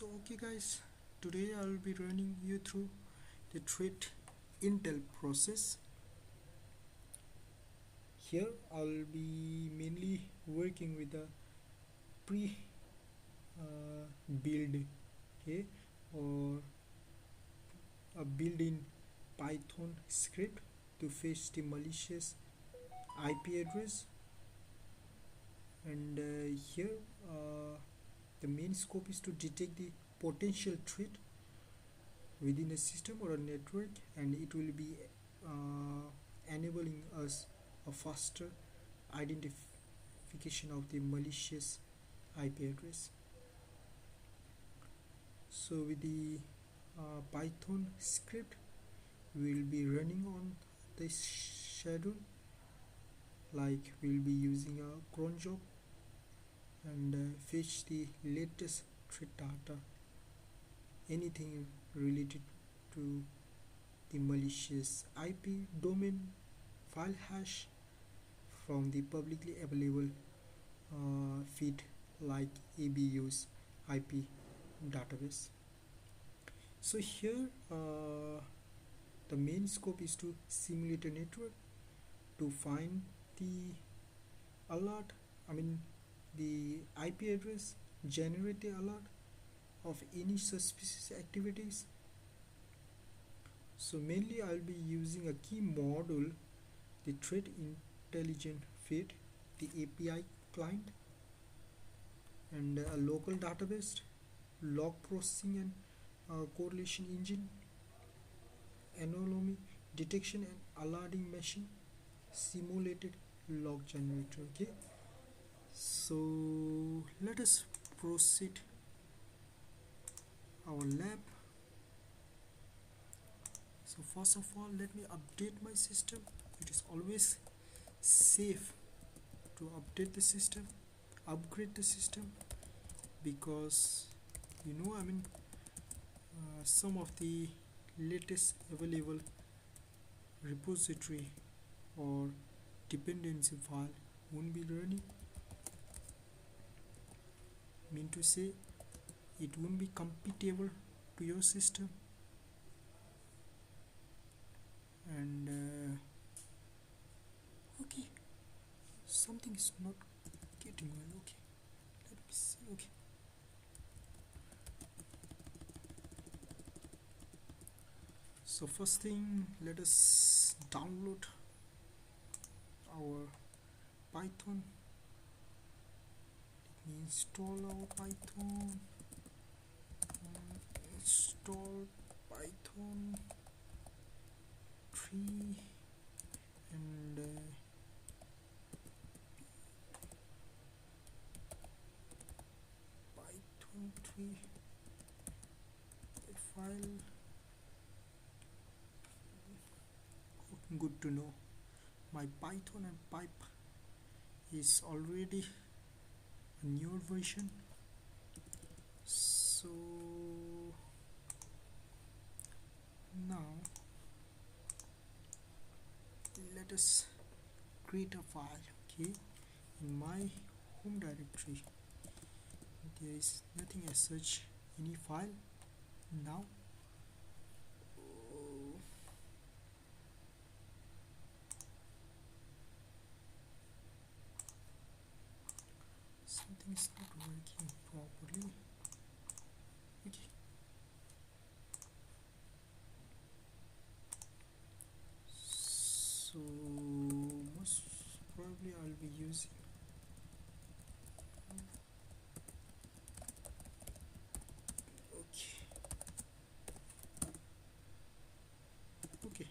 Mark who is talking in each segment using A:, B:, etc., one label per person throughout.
A: Okay guys, today I will be running you through the threat intel process. Here I will be mainly working with the pre build, okay, or a built-in Python script to fetch the malicious IP address. And here the main scope is to detect the potential threat within a system or a network, and it will be enabling us a faster identification of the malicious IP address. So with the Python script, we will be running on this schedule, like we'll be using a cron job and fetch the latest threat data, anything related to the malicious IP domain file hash from the publicly available feed like ABU's IP database. So here the main scope is to simulate a network to find the alert, the IP address, generate the alert of any suspicious activities. So mainly I'll be using a key module, the threat intelligent feed, the API client, and a local database, log processing and correlation engine, anomaly detection and alerting machine, simulated log generator. Okay, so let us proceed our lab. So first of all, let me update my system. It is always safe to update the system, upgrade the system, because some of the latest available repository or dependency file won't be running, mean to say it won't be compatible to your system. And okay, something is not getting well. Okay, let me see. Okay, so first thing, let us download our Python. Let me install our Python. Install Python 3 and Python 3 file. Good to know, my Python and pipe is already a newer version. So now let us create a file. Okay, in my home directory there is nothing as such, any file. Now something is not working properly. Okay, so most probably I'll be using okay,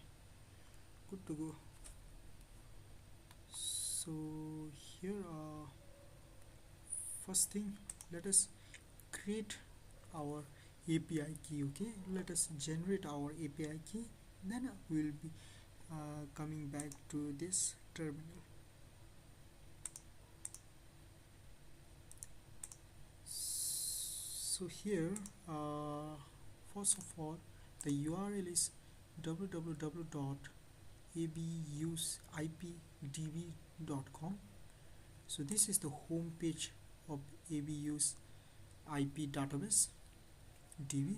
A: good to go. So here first thing, let us create our API key. Okay, let us generate our API key, then we'll be coming back to this terminal. So here first of all, the URL is www.abusipdb.com. so this is the home page of ABU's IP database. DB.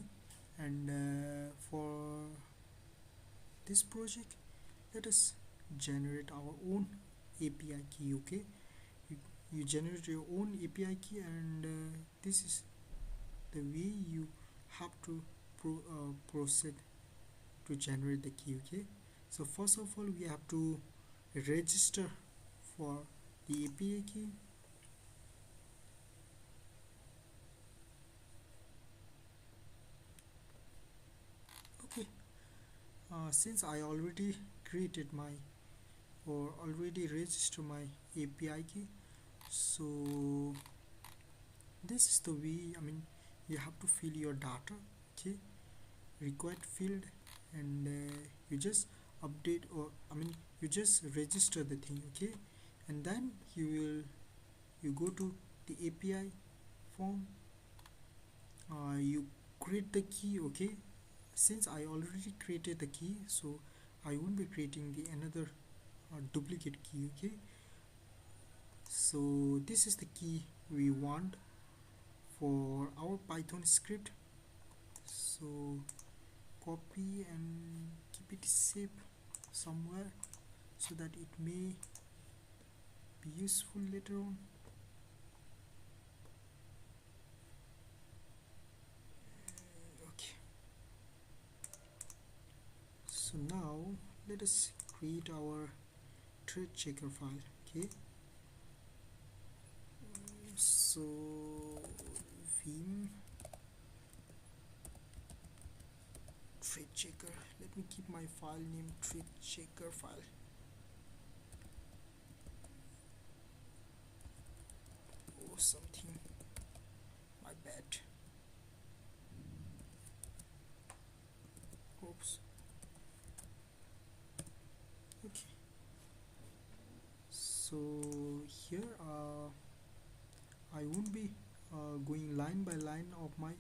A: And for this project, let us generate our own API key. Okay, you generate your own API key, and this is the way you have to proceed to generate the key. Okay, so first of all we have to register for the API key. Okay, since I already created my or already registered my API key, so this is the way, I mean, you have to fill your data. Okay, required field, and you just update, or I mean you just register the thing. Okay, and then you go to the API form, you create the key. Okay, since I already created the key, so I won't be creating the another duplicate key. Okay, so this is the key we want for our Python script. So copy and keep it safe somewhere so that it may be useful later on. Okay, so now let us create our thread checker file. Okay, so vim thread checker, let me keep my file name thread checker file. Oh, something, my bad. Oops. Okay, so here I won't be going line by line of my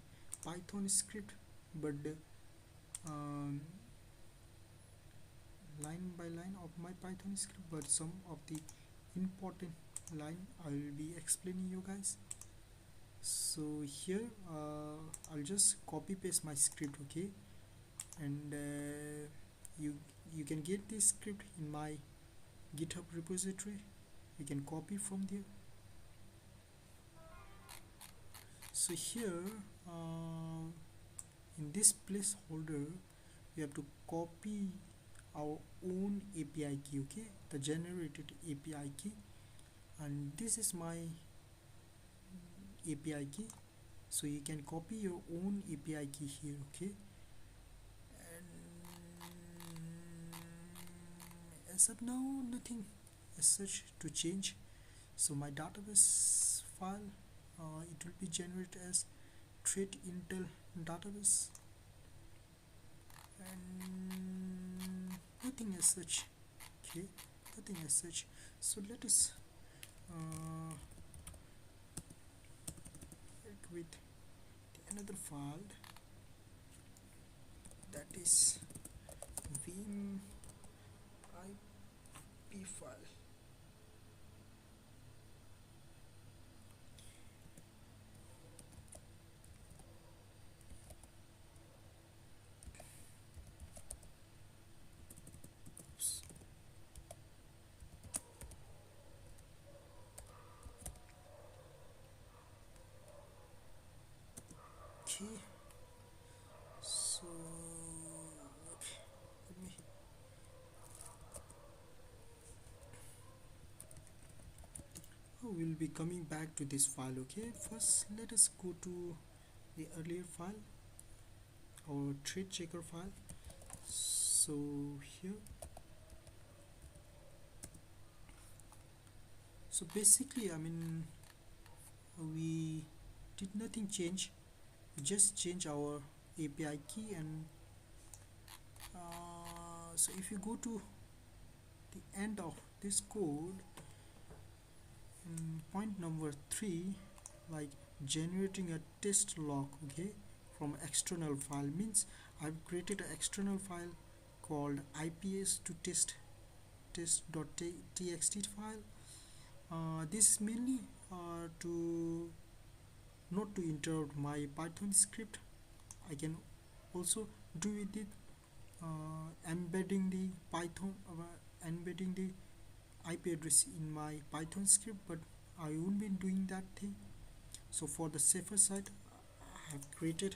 A: Python script, but um, line by line of my Python script, but some of the important line I will be explaining you guys. So here I'll just copy paste my script. Okay, and you can get this script in my GitHub repository. You can copy from there. So here in this placeholder we have to copy our own API key. Okay, the generated API key, and this is my API key, so you can copy your own API key here. Okay, and as of now nothing as such to change. So my database file, it will be generated as thread intel database, and nothing as such. Okay, nothing as such. So let us work with another file, that is vim ip file. Oops. Okay, so okay, let me we'll be coming back to this file. Okay, first let us go to the earlier file, our thread checker file. So here, so basically, I mean, we did nothing change, we just change our API key, and so if you go to the end of this code, point number 3, like generating a test log, okay, from external file, means I've created an external file called ips to test.txt file. This is mainly to not to interrupt my Python script. I can also do with it embedding the Python embedding the IP address in my Python script, but I won't be doing that thing. So for the safer side, I have created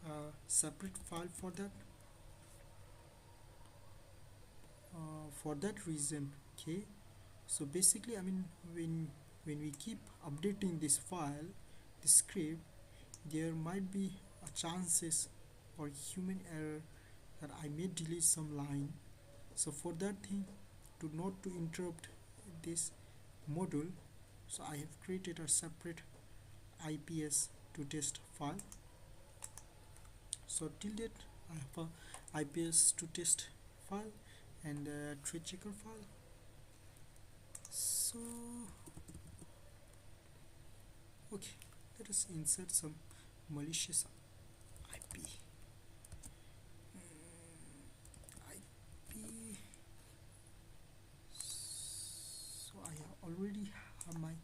A: a separate file for that. For that reason, okay. So basically, I mean, when we keep updating this file, the script, there might be a chances or human error that I may delete some line. So for that thing, to not to interrupt this module, so I have created a separate IPS to test file. So till that I have a IPS to test file and a threat checker file. So okay, let us insert some malicious IP. IP. So I already have my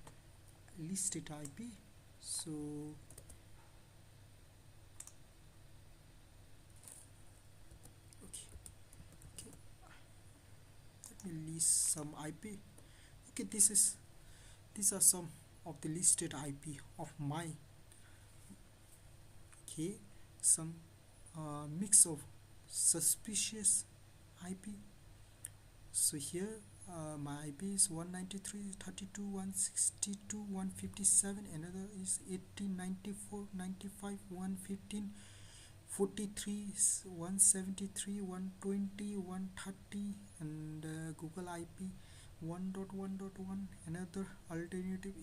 A: listed IP. So okay, let me list some IP. Okay, these are some of the listed IP of my, okay, some mix of suspicious IP. So here my IP is 192.32.162.157. Another is 18.94.95.115, 43, 173, 120, 130, and Google IP 1.1.1. Another alternative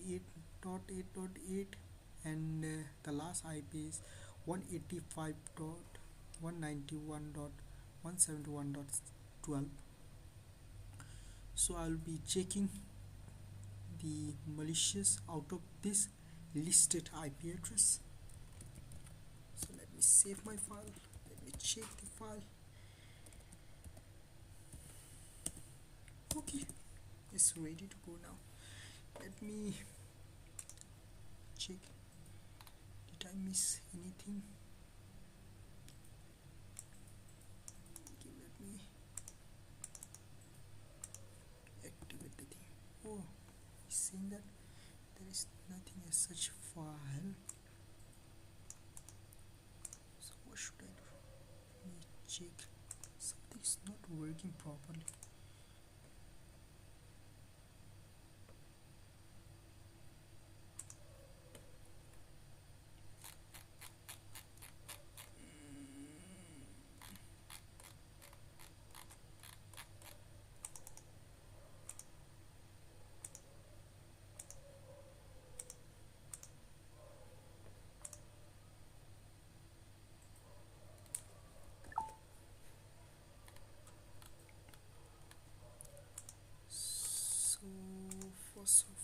A: 8.8.8, and the last IP is 185.191.171.12. So I'll be checking the malicious out of this listed IP address. So let me save my file, let me check the file. Okay, it's ready to go now. Let me check, did I miss anything? Okay, let me activate the thing. Oh, it's saying that there is nothing as such file. So what should I do? Let me check, something's not working properly. So first of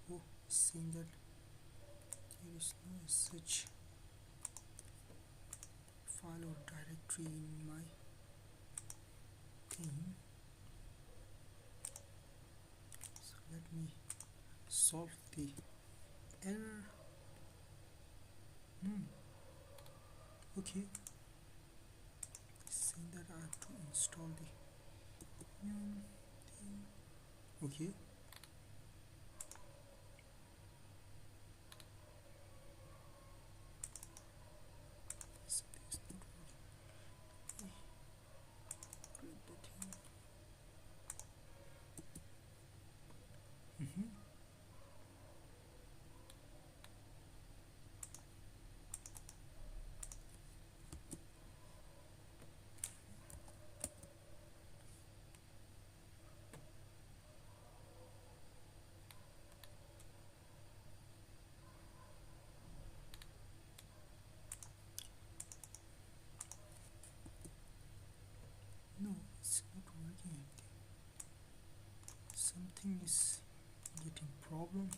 A: all, oh, saying that there is no such file or directory in my thing. So let me solve the error. Okay, saying that I have to install the new thing. Okay, something is not working. Create the thing. No, it's not working. Something is getting problem.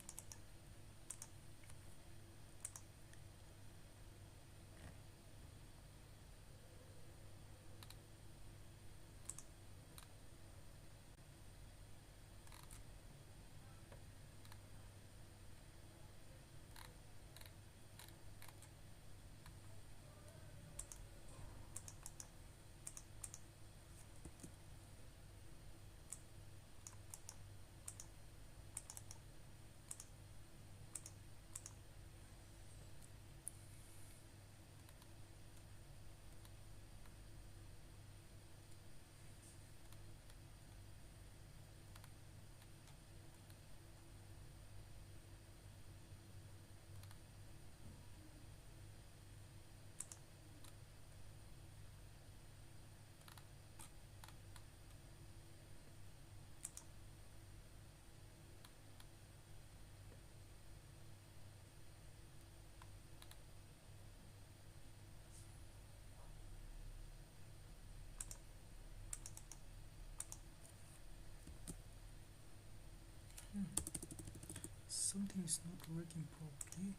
A: something is not working properly.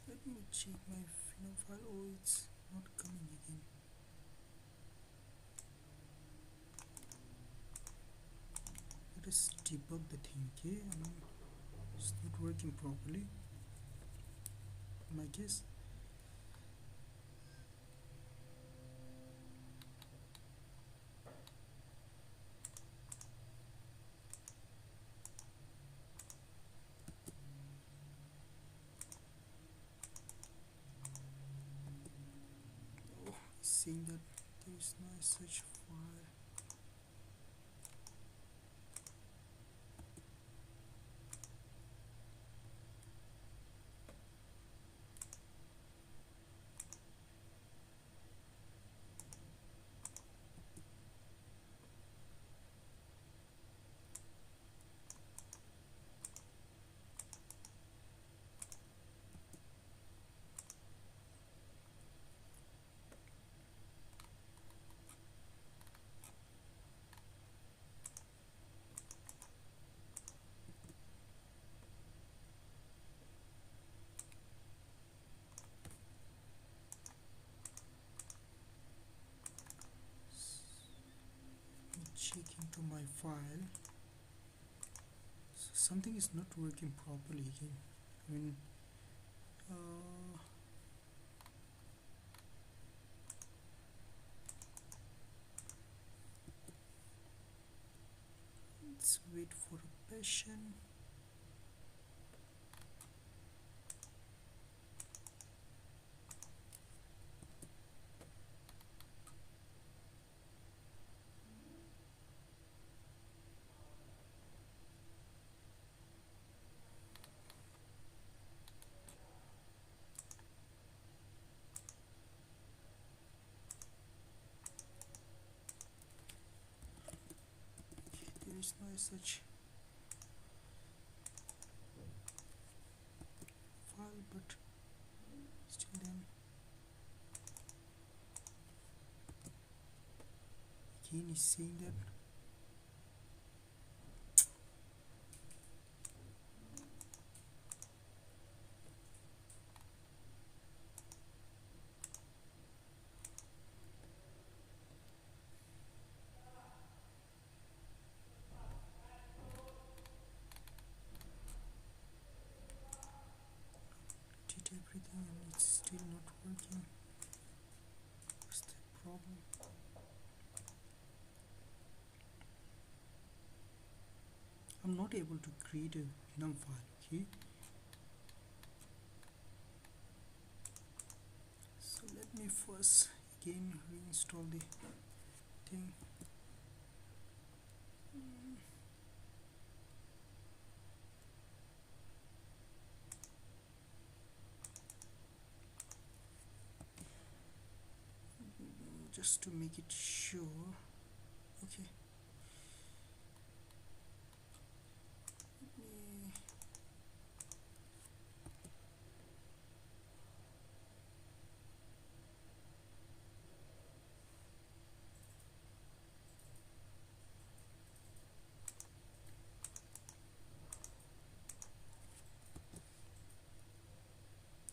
A: Let me check my Fino file. Oh, it's not coming again. Let us debug the thing. Okay, it's not working properly in my case. Oh, it's saying that there is no such file. Check into my file. So something is not working properly again. Let's wait for a patient. There is no such file, but still then again is saying that did everything and it's still not working. What's the problem? I'm not able to create a enum file. Okay, so let me first again reinstall the thing. Just to make it sure. Okay,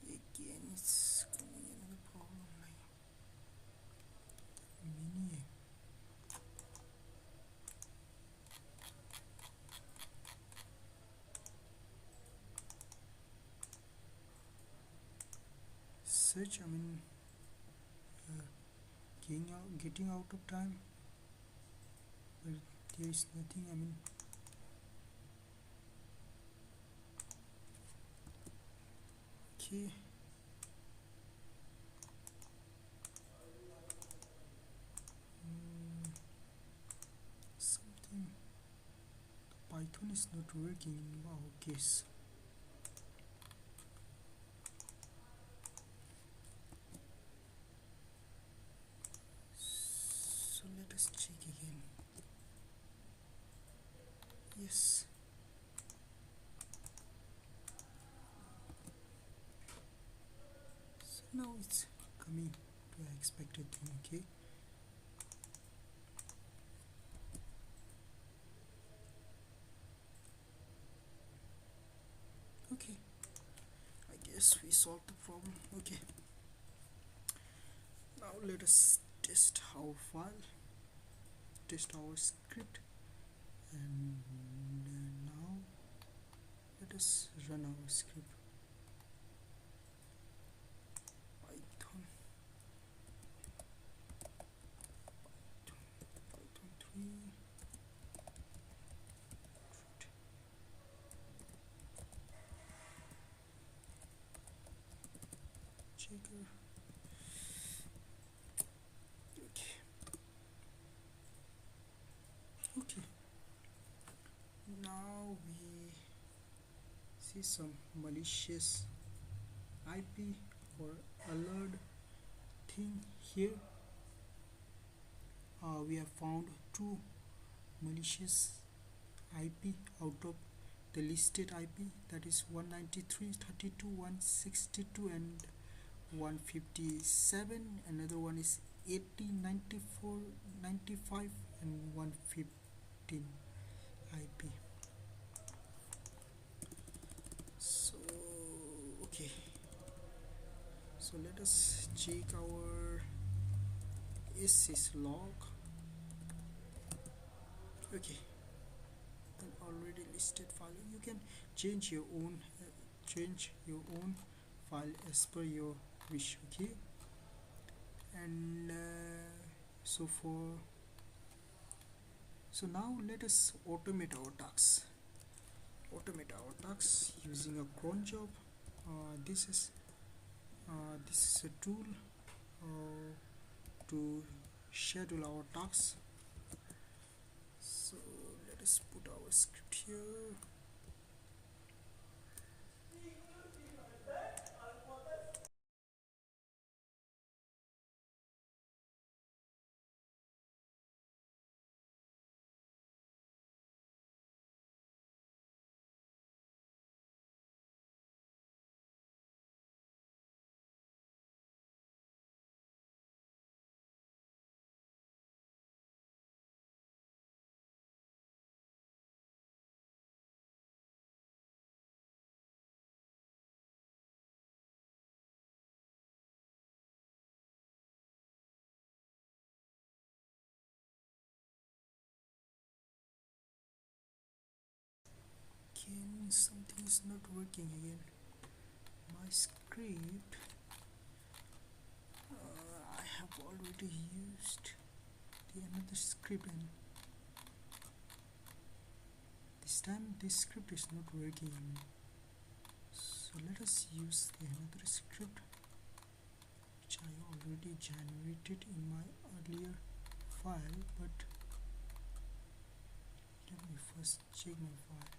A: again it's coming another problem like mini. Such getting out of time, but there is nothing. Okay, something, Python is not working in our case. So let us check again. Yes, so now it's coming to the expected thing. Okay, yes, we solved the problem. Okay, now let us test our file, test our script, and now let us run our script. Python, Python 3 checker. Okay, okay, now we see some malicious IP or alert thing here. We have found two malicious IP out of the listed IP, that is 193.32.162 and 157. Another one is 80.94.95 and 115 IP. So okay, so let us check our SS log. Okay, an already listed file. You can change your own file as per your wish. Okay, and so now let us automate our tasks. Using a cron job. This is a tool to schedule our tasks. So let us put our script here. Again, something is not working again. My script, I have already used the another script, and this time this script is not working. So let us use the another script which I already generated in my earlier file, but let me first check my file.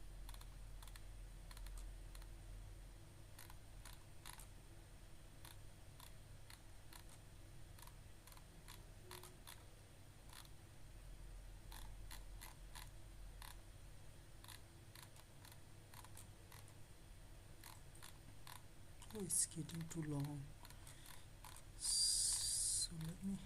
A: Oh, it's getting too long. So let me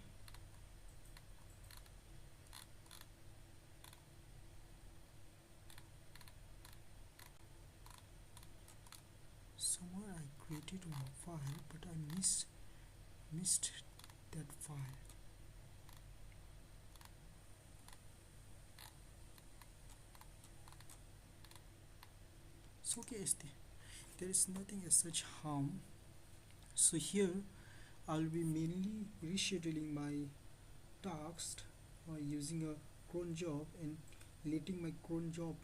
A: somewhere I created one file, but I missed that file. So okay, there is nothing as such harm. So here I'll be mainly rescheduling my tasks using a cron job and letting my cron job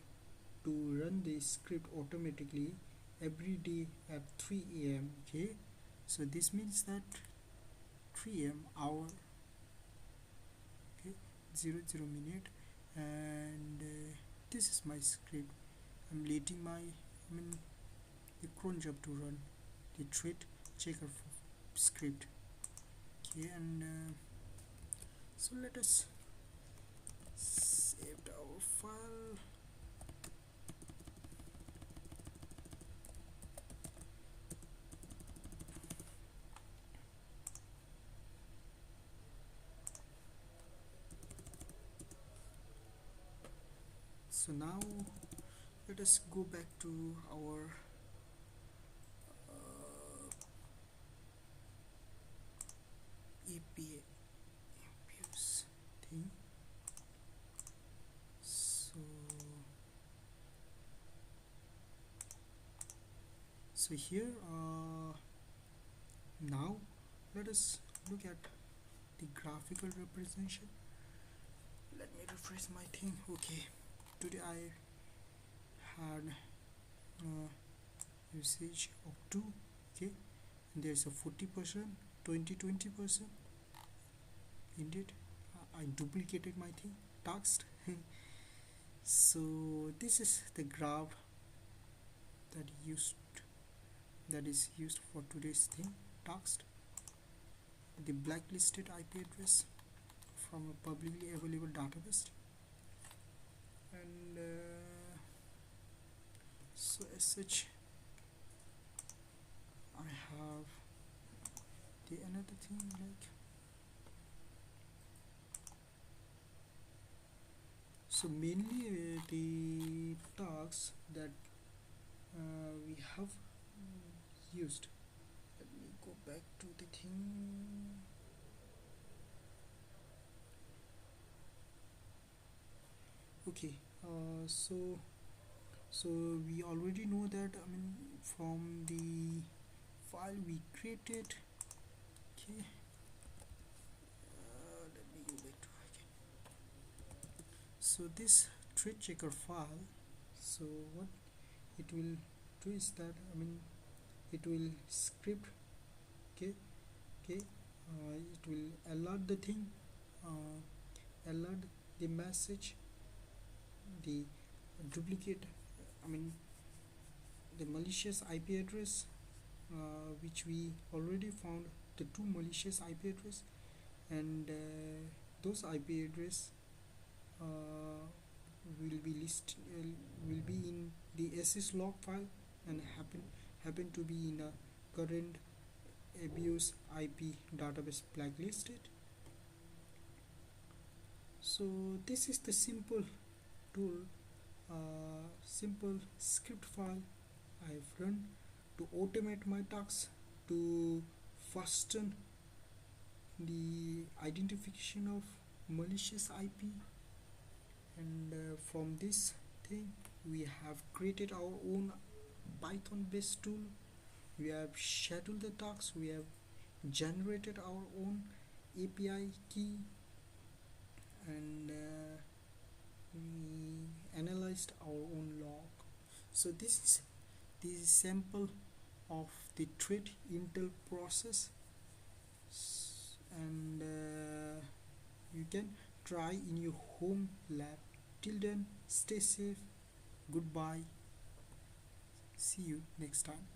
A: to run the script automatically every day at 3 a.m. Okay, so this means that 3 a.m. hour, okay, 00 minute, and this is my script. I'm letting the cron job to run the thread checker script. Okay, and so let us save our file. So now let us go back to our API abuse thing. So here now let us look at the graphical representation. Let me refresh my thing. Okay, today I had usage of 2. Okay, and there's a 40%, 20% indeed. I duplicated my thing text. So this is the graph that is used for today's thing text. The blacklisted IP address from a publicly available database, and so as such I have the another thing like, so mainly the tasks that we have used. Let me go back to the thing. Okay, so we already know that, I mean, from the file we created. Okay, let me go back to again. So this thread checker file, so what it will do is that, I mean, it will script. Okay, it will alert the thing, alert the message, the duplicate, I mean the malicious IP address, which we already found the 2 malicious IP address, and those IP address will be will be in the syslog file and happen to be in a current abuse IP database blacklisted. So this is the simple tool, simple script file I've run to automate my tasks, to fasten the identification of malicious IP, and from this thing we have created our own Python based tool. We have scheduled the tasks, we have generated our own API key, and we analyzed our own log. So this is the sample of the threat intel process, and you can try in your home lab. Till then, stay safe, goodbye, see you next time.